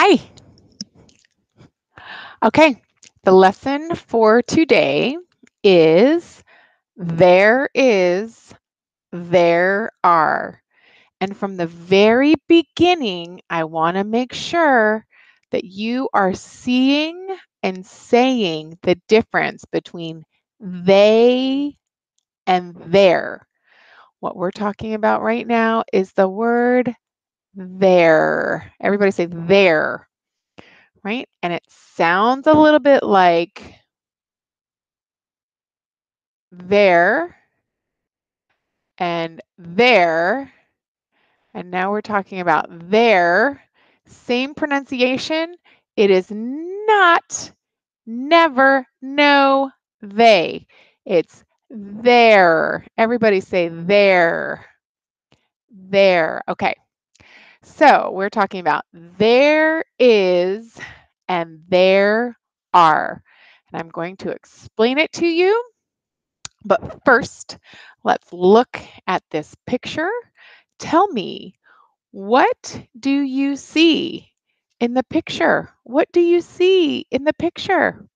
Hi. Okay, the lesson for today is there is, there are. And from the very beginning, I want to make sure that you are seeing and saying the difference between they and their. What we're talking about right now is the word there. Everybody say there, right? And it sounds a little bit like there and there. And now we're talking about there. Same pronunciation. It is not, never, no, they. It's there. Everybody say there. There. Okay. So we're talking about there is and there are. And I'm going to explain it to you. But first, let's look at this picture. Tell me, what do you see in the picture? What do you see in the picture?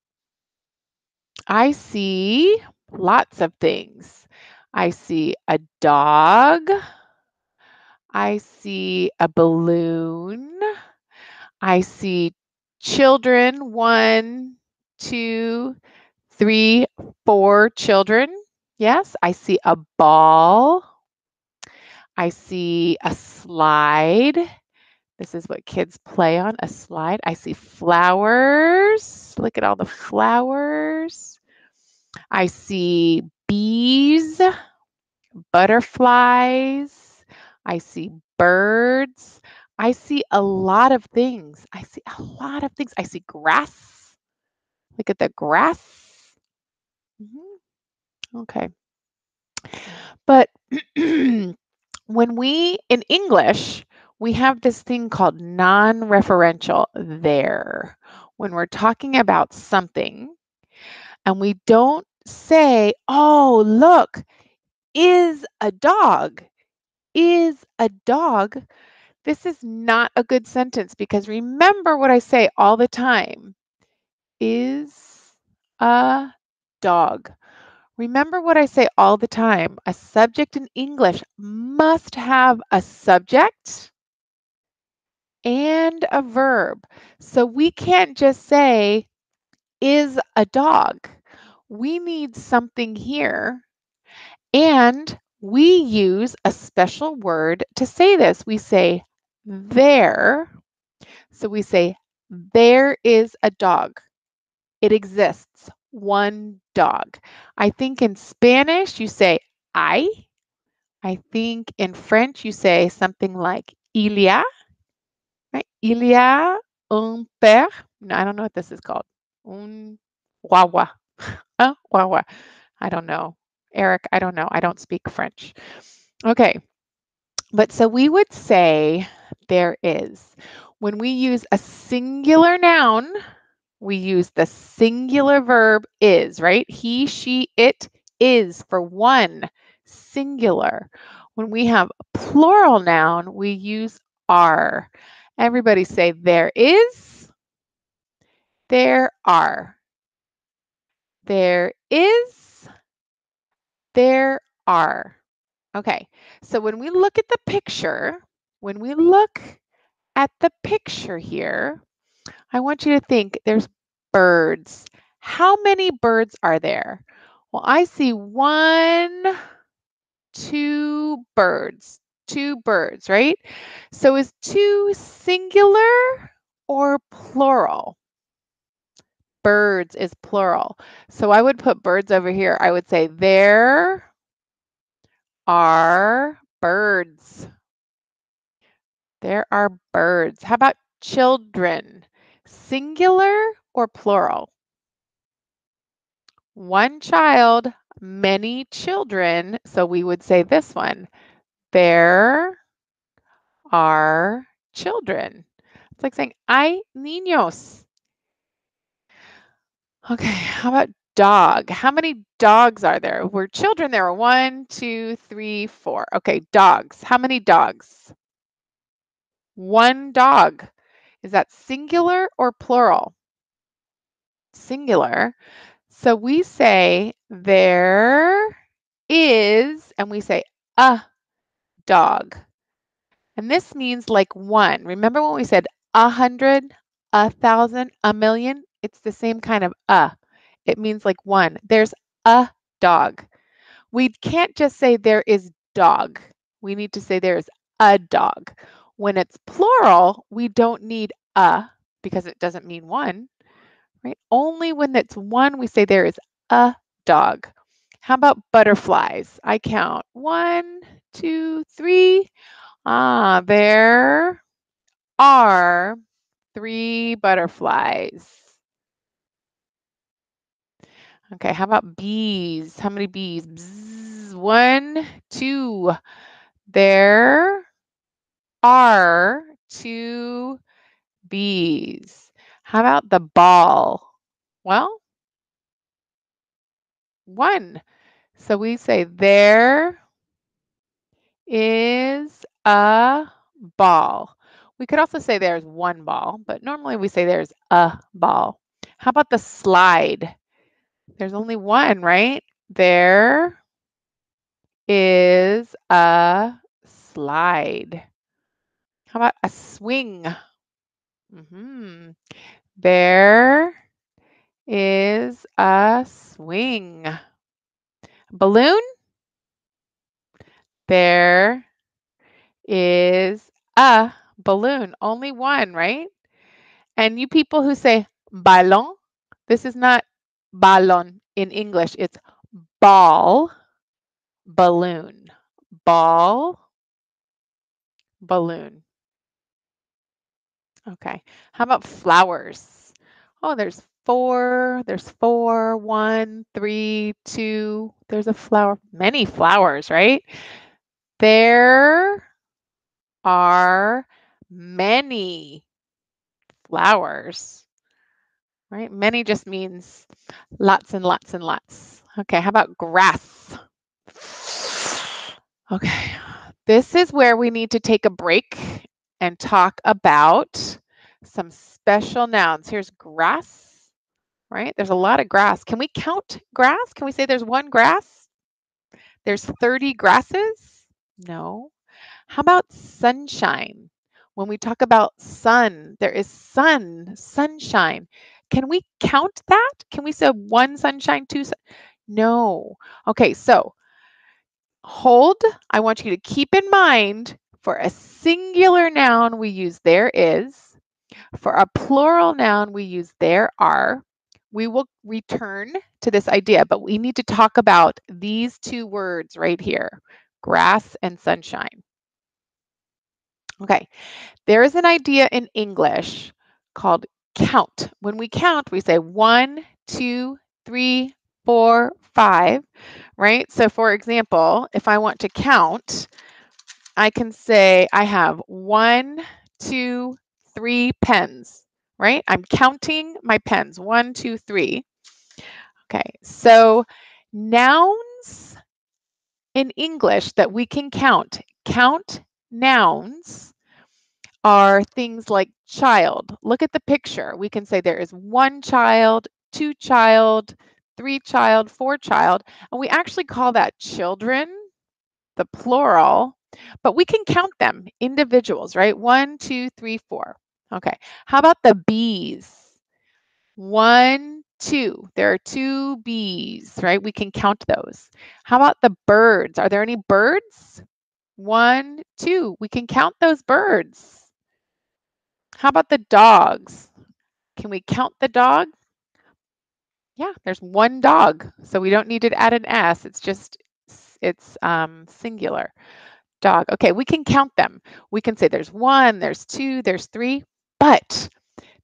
I see lots of things. I see a dog. I see a balloon. I see children, 1, 2, 3, 4 children. Yes, I see a ball. I see a slide. This is what kids play on, a slide. I see flowers. Look at all the flowers. I see bees, butterflies. I see birds. I see a lot of things. I see a lot of things. I see grass. Look at the grass. Okay. But when in English, we have this thing called non-referential there. When we're talking about something and we don't say, oh, look, is a dog. Is a dog. This is not a good sentence because remember what I say all the time. Is a dog. Remember what I say all the time. A subject in English must have a subject and a verb. So we can't just say, is a dog. We need something here. And we use a special word to say this. We say there. So we say, there is a dog. It exists. One dog. I think in Spanish you say I. I think in French you say something like il y a. Right? Il y a un père. No, I don't know what this is called. Un wawa. Wawa. I don't know. Eric, I don't know. I don't speak French. Okay. But so we would say there is. When we use a singular noun, we use the singular verb is, right? He, she, it is for one, singular. When we have a plural noun, we use are. Everybody say there is, there are. There is, there are. Okay, so when we look at the picture, here, I want you to think there's birds. How many birds are there? Well, I see 1, 2 birds. 2 birds, right? So is 2 singular or plural? Birds is plural. So I would put birds over here. I would say there are birds. There are birds. How about children? Singular or plural? One child, many children. So we would say this one. There are children. It's like saying, hay niños. Okay, how about dog? How many dogs are there? We're children. There are 1, 2, 3, 4. Okay, dogs. How many dogs? One dog. Is that singular or plural? Singular. So we say there is, and we say a dog. And this means like one. Remember when we said 100, 1,000, 1,000,000? It's the same kind of It means like one. There's a dog. We can't just say there is dog. We need to say there is a dog. When it's plural, we don't need a because it doesn't mean one, right? Only when it's one, we say there is a dog. How about butterflies? I count 1, 2, 3. There are 3 butterflies. Okay, how about bees? How many bees? Bzz, 1, 2. There are 2 bees. How about the ball? Well, 1. So we say there is a ball. We could also say there's 1 ball, but normally we say there's a ball. How about the slide? There's only 1, right? There is a slide. How about a swing? There is a swing. Balloon? There is a balloon. Only 1, right? And you people who say ballon, this is not ballon in English. It's ball, balloon. Ball, balloon. Okay. How about flowers? Oh, there's 4. There's 4, 1, 3, 2. There's a flower. Many flowers, right? There are many flowers, right? Many just means lots and lots and lots. Okay, how about grass? Okay, this is where we need to take a break and talk about some special nouns. Here's grass, right? There's a lot of grass. Can we count grass? Can we say there's 1 grass? There's 30 grasses? No. How about sunshine? When we talk about sun, there is sun, sunshine. Can we count that? Can we say 1 sunshine, 2 No. Okay, so hold. I want you to keep in mind for a singular noun, we use there is. For a plural noun, we use there are. We will return to this idea, but we need to talk about these 2 words right here, grass and sunshine. Okay, there is an idea in English called count. When we count, we say 1, 2, 3, 4, 5, right? So for example, if I want to count, I can say I have 1, 2, 3 pens, right? I'm counting my pens, 1, 2, 3. Okay, so nouns in English that we can count nouns are things like child. Look at the picture. We can say there is 1 child, 2 child, 3 child, 4 child, and we actually call that children, the plural, but we can count them, individuals, right? 1, 2, 3, 4. Okay. How about the bees? 1, 2. There are 2 bees, right? We can count those. How about the birds? Are there any birds? 1, 2. We can count those birds. How about the dogs? Can we count the dog? Yeah, there's 1 dog, so we don't need to add an S. It's singular. Dog. Okay, we can count them. We can say there's 1, there's 2, there's 3, but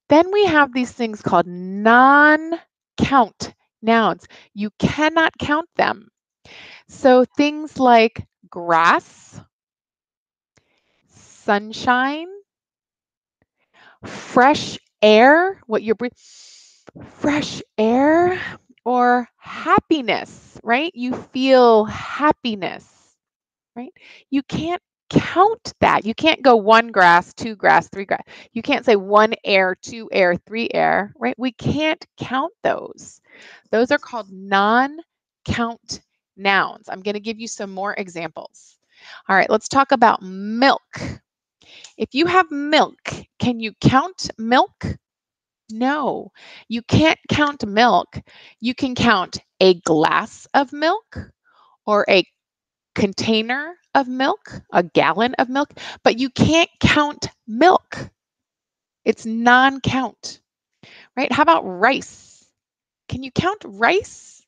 then we have these things called non-count nouns. You cannot count them. So things like grass, sunshine, fresh air, what you breathe, fresh air, or happiness, right? You feel happiness, right? You can't count that. You can't go 1 grass, 2 grass, 3 grass. You can't say 1 air, 2 air, 3 air, right? We can't count those. Those are called non-count nouns. I'm going to give you some more examples. All right, let's talk about milk. If you have milk, can you count milk? No, you can't count milk. You can count a glass of milk or a container of milk, a gallon of milk, but you can't count milk. It's non-count, right? How about rice? Can you count rice?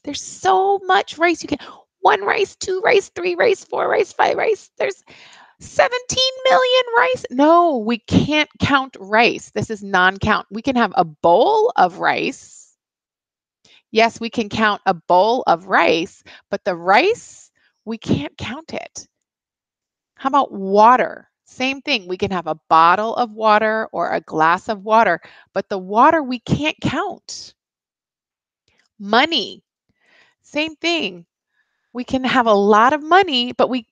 There's so much rice. You can 1 rice, 2 rice, 3 rice, 4 rice, 5 rice. There's 17 million rice. No, we can't count rice. This is non-count. We can have a bowl of rice. Yes, we can count a bowl of rice, but the rice, we can't count it. How about water? Same thing. We can have a bottle of water or a glass of water, but the water we can't count. Money. Same thing. We can have a lot of money, but we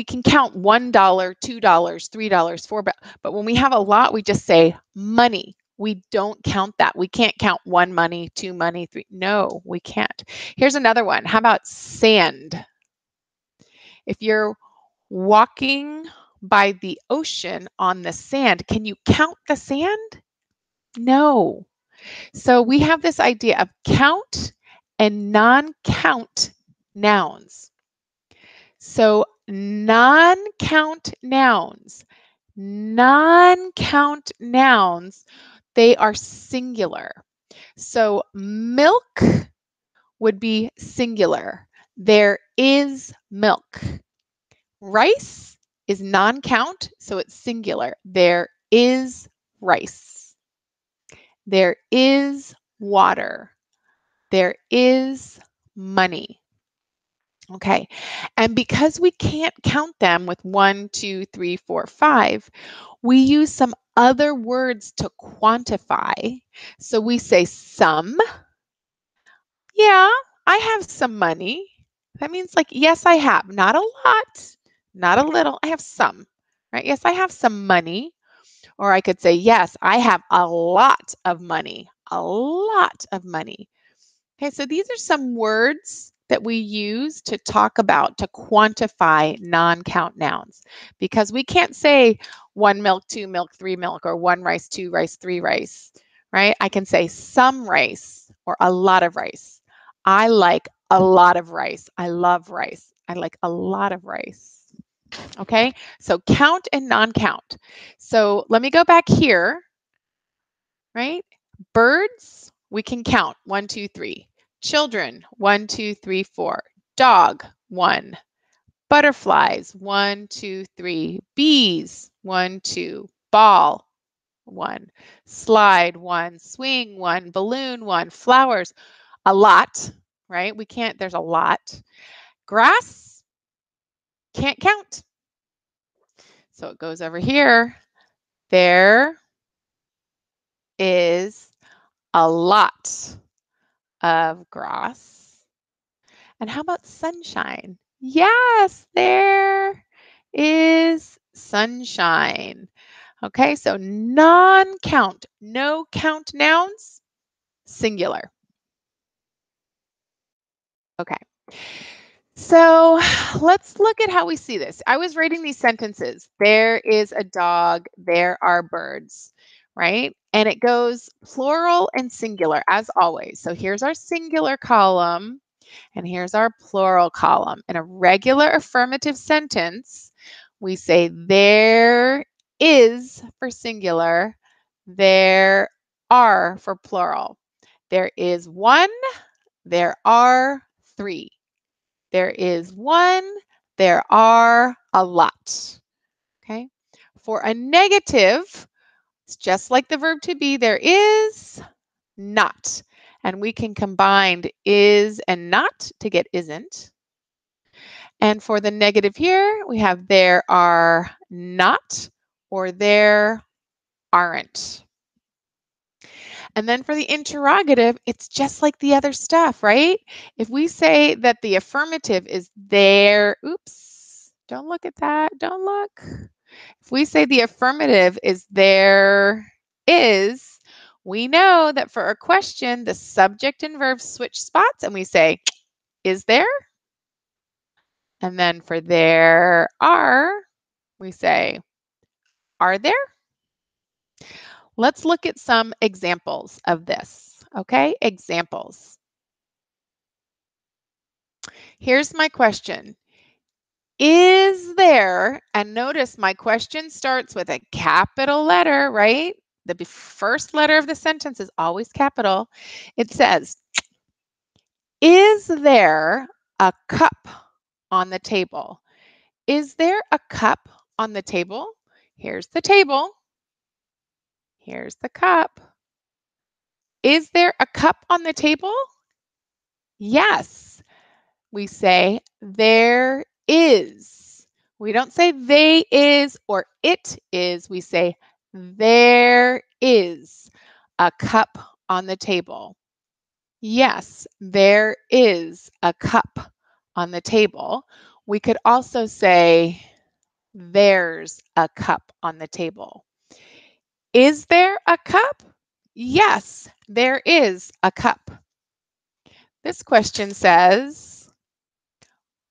can count $1, $2, $3, $4, but when we have a lot, we just say money. We don't count that. We can't count 1 money, 2 money, 3. No, we can't. Here's another one. How about sand? If you're walking by the ocean on the sand, can you count the sand? No. So we have this idea of count and non-count nouns. So non-count nouns, they are singular. So milk would be singular. There is milk. Rice is non-count, so it's singular. There is rice. There is water. There is money. Okay, and because we can't count them with 1, 2, 3, 4, 5, we use some other words to quantify. So we say some. Yeah, I have some money. That means like, yes, I have. Not a lot, not a little. I have some, right? Yes, I have some money. Or I could say, yes, I have a lot of money. A lot of money. Okay, so these are some words that we use to talk about, to quantify non-count nouns, because we can't say 1 milk, 2 milk, 3 milk, or 1 rice, 2 rice, 3 rice, right? I can say some rice or a lot of rice. I like a lot of rice. I love rice. I like a lot of rice. Okay, so count and non-count. So let me go back here, right? Birds, we can count 1, 2, 3. Children, 1, 2, 3, 4. Dog, 1. Butterflies, 1, 2, 3. Bees, 1, 2. Ball, 1. Slide, 1. Swing, 1. Balloon, 1. Flowers, a lot, right? We can't, there's a lot. Grass, can't count. So it goes over here. There is a lot of grass. And how about sunshine? Yes, there is sunshine. Okay, so non-count, no count nouns, singular. Okay. So let's look at how we see this. I was writing these sentences. There is a dog, there are birds, right? And it goes plural and singular as always. So here's our singular column and here's our plural column. In a regular affirmative sentence, we say there is for singular, there are for plural. There is 1, there are 3. There is 1, there are a lot. Okay. For a negative, it's just like the verb to be, there is not. And we can combine is and not to get isn't. And for the negative here, we have there are not or there aren't. And then for the interrogative, it's just like the other stuff, right? If we say that the affirmative is there, oops, Don't look at that. Don't look. If we say the affirmative is there is, we know that for a question, the subject and verb switch spots and we say, is there? And then for there are, we say, are there? Let's look at some examples of this, okay? Examples. Here's my question. Is there, and notice my question starts with a capital letter, right? The first letter of the sentence is always capital. It says, is there a cup on the table? Is there a cup on the table? Here's the table. Here's the cup. Is there a cup on the table? Yes. We say there is. We don't say they is or it is. We say there is a cup on the table. Yes, there is a cup on the table. We could also say there's a cup on the table. Is there a cup? Yes, there is a cup. This question says,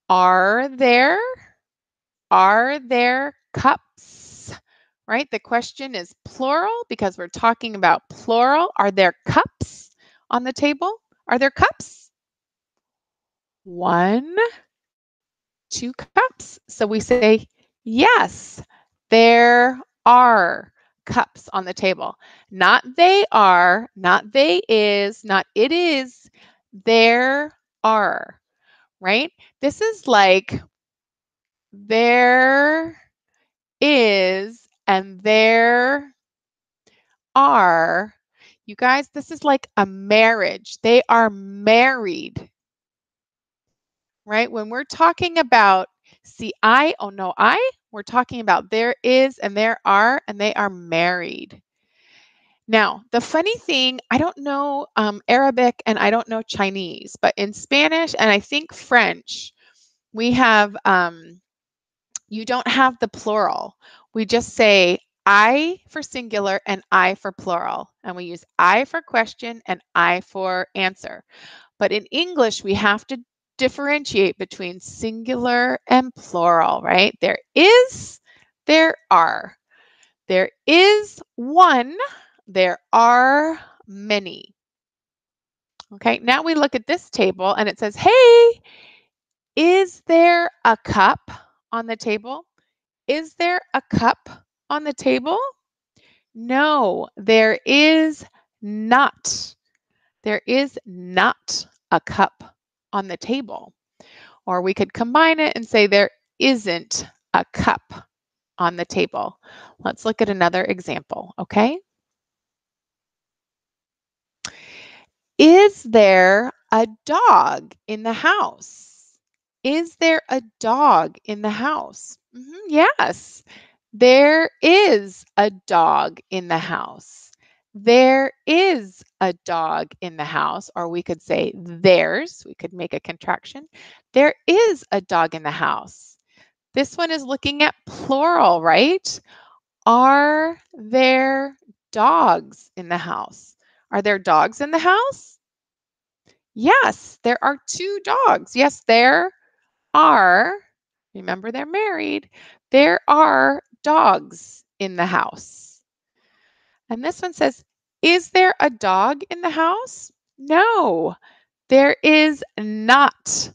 are there cups? Right? The question is plural because we're talking about plural. Are there cups on the table? Are there cups? 1, 2 cups. So we say, yes, there are cups on the table. Not they are, not they is, not it is. There are, right? This is like there is and there are. You guys, this is like a marriage. They are married, right? When we're talking about CI, oh no, we're talking about there is and there are, and they are married. Now, the funny thing, I don't know Arabic and I don't know Chinese, but in Spanish and I think French, we have, you don't have the plural. We just say I for singular and I for plural. And we use I for question and I for answer. But in English, we have to differentiate between singular and plural, right? There is, there are. There is one, there are many. Okay, now we look at this table and it says, hey, is there a cup on the table? Is there a cup on the table? No, there is not. There is not a cup on the table. Or we could combine it and say there isn't a cup on the table. Let's look at another example, okay? Is there a dog in the house? Is there a dog in the house? Yes, there is a dog in the house. There is a dog in the house, or we could say there's, we could make a contraction. There is a dog in the house. This one is looking at plural, right? Are there dogs in the house? Are there dogs in the house? Yes, there are 2 dogs. Yes, there are. Remember, they're married. There are dogs in the house. And this one says, is there a dog in the house? No, there is not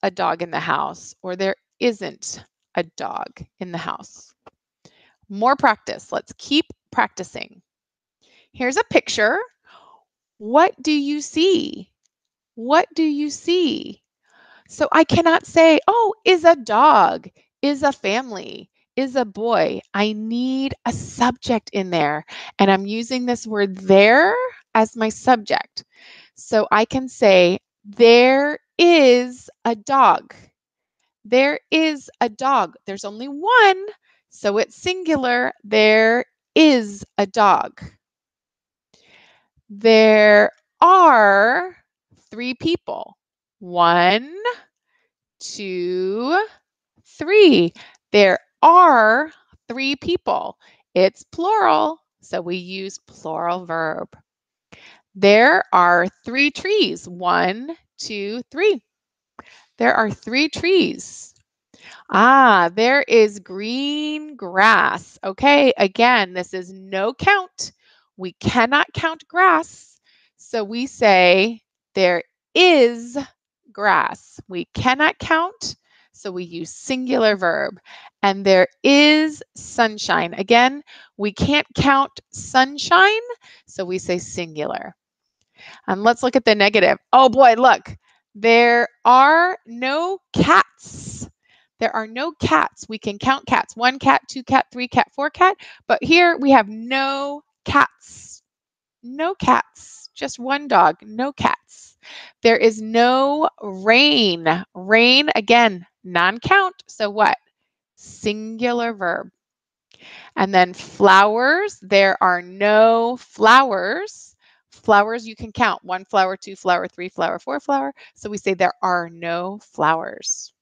a dog in the house, or there isn't a dog in the house. More practice. Let's keep practicing. Here's a picture. What do you see? What do you see? So I cannot say, oh, is a dog, is a family, is a boy. I need a subject in there. And I'm using this word there as my subject. So I can say, there is a dog. There is a dog. There's only one, so it's singular. There is a dog. There are 3 people. 1, 2, 3. There are 3 people. It's plural, so we use plural verb. There are 3 trees. 1, 2, 3. There are 3 trees. There is green grass. Okay, again, this is no count. We cannot count grass. So we say there is grass. We cannot count, so we use singular verb. And there is sunshine. Again, we can't count sunshine, so we say singular. And let's look at the negative. Oh boy, look. There are no cats. There are no cats. We can count cats. 1 cat, 2 cat, 3 cat, 4 cat. But here we have no cats. No cats. Just 1 dog. No cats. There is no rain. Rain, again, non-count. So what? Singular verb. And then flowers, there are no flowers. Flowers you can count. 1 flower, 2 flower, 3 flower, 4 flower. So we say there are no flowers.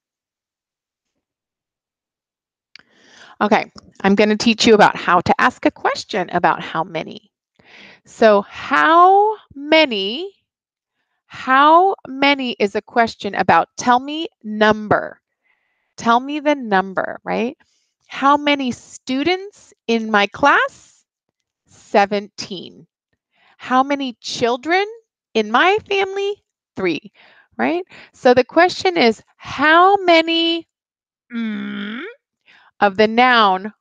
Okay, I'm going to teach you about how to ask a question about how many. So how many is a question about tell me number. Tell me the number, right? How many students in my class? 17. How many children in my family? 3, right? So the question is, how many of the noun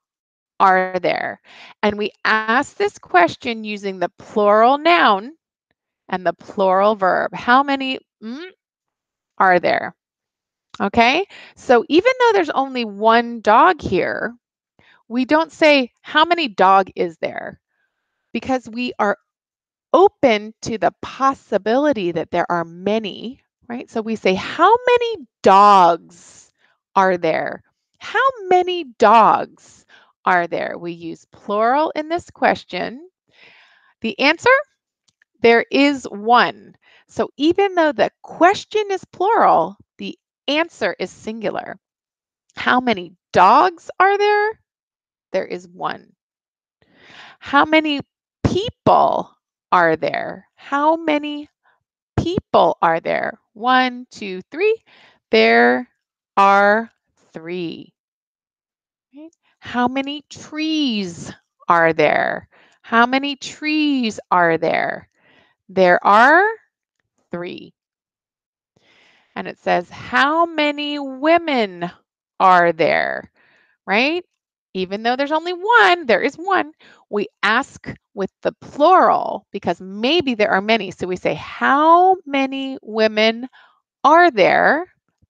are there? And we ask this question using the plural noun and the plural verb. How many are there? Okay, so even though there's only 1 dog here, we don't say, how many dog is there? Because we are open to the possibility that there are many, right? So we say, how many dogs are there? How many dogs are there? We use plural in this question. The answer, there is 1. So even though the question is plural, the answer is singular. How many dogs are there? There is 1. How many people are there? How many people are there? 1, 2, 3. There are 3. Right? How many trees are there? How many trees are there? There are 3. And it says, how many women are there? Right? Even though there's only 1, there is 1. We ask with the plural because maybe there are many. So we say, how many women are there?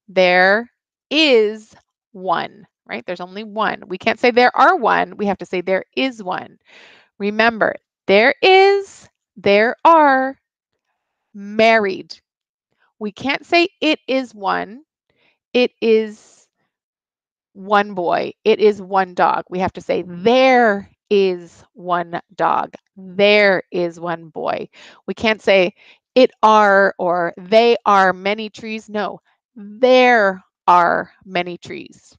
There is 1, right? There's only 1. We can't say there are 1. We have to say there is 1. Remember, there are, married. We can't say it is 1. It is 1 boy. It is 1 dog. We have to say there is 1 dog. There is 1 boy. We can't say it are or they are many trees. No, there are many trees.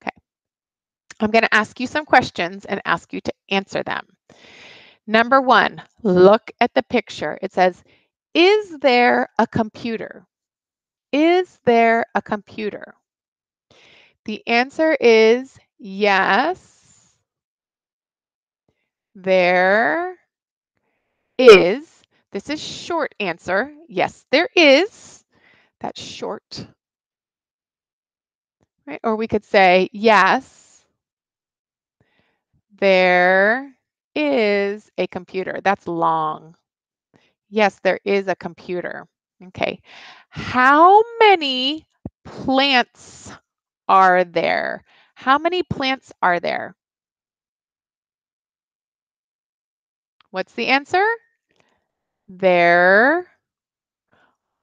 Okay. I'm going to ask you some questions and ask you to answer them. Number 1, look at the picture. It says, is there a computer? Is there a computer? The answer is yes, there is. This is short answer. Yes, there is. That's short. Right? Or we could say, yes, there is a computer. That's long. Yes, there is a computer. Okay. How many plants are there? How many plants are there? What's the answer? There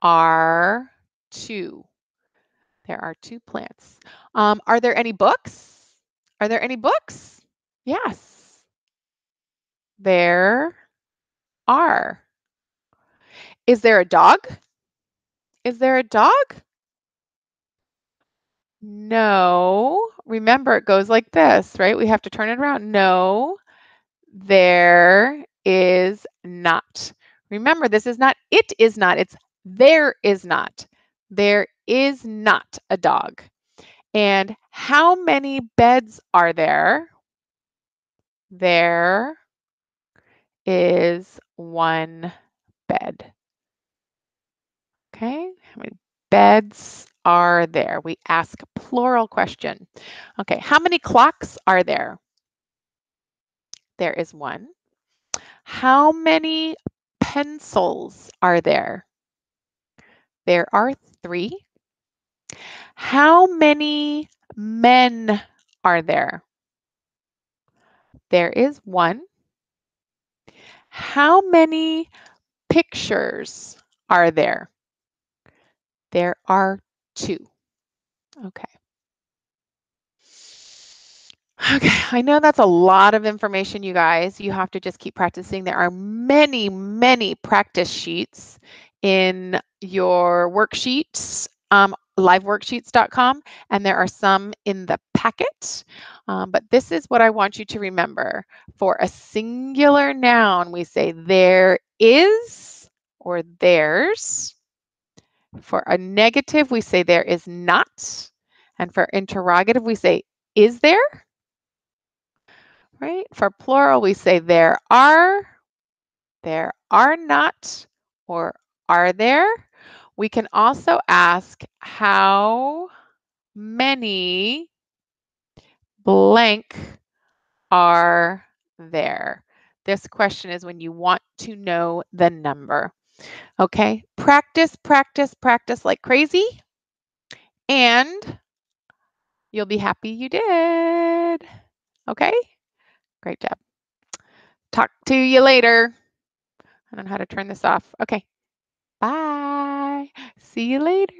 are 2. There are 2 plants. Are there any books? Are there any books? Yes, there are. Is there a dog? Is there a dog? No. Remember, it goes like this, right? We have to turn it around. No, there is not. Remember, this is not it is not, it's there is not. There is not a dog. And how many beds are there? There is one bed. Okay, how many beds are there? We ask a plural question. Okay, how many clocks are there? There is one. How many pencils are there? There are three. How many men are there? There is one. How many pictures are there? There are two. Okay. Okay, I know that's a lot of information, you guys. You have to just keep practicing. There are many, many practice sheets in your worksheets, liveworksheets.com, and there are some in the packet. But this is what I want you to remember. For a singular noun, we say there is or there's. For a negative, we say there is not. And for interrogative, we say is there? Right? For plural, we say there are not, or are there? We can also ask how many blank are there? This question is when you want to know the number. Okay, practice, practice, practice like crazy, and you'll be happy you did. Okay, great job. Talk to you later. I don't know how to turn this off. Okay. Bye. See you later.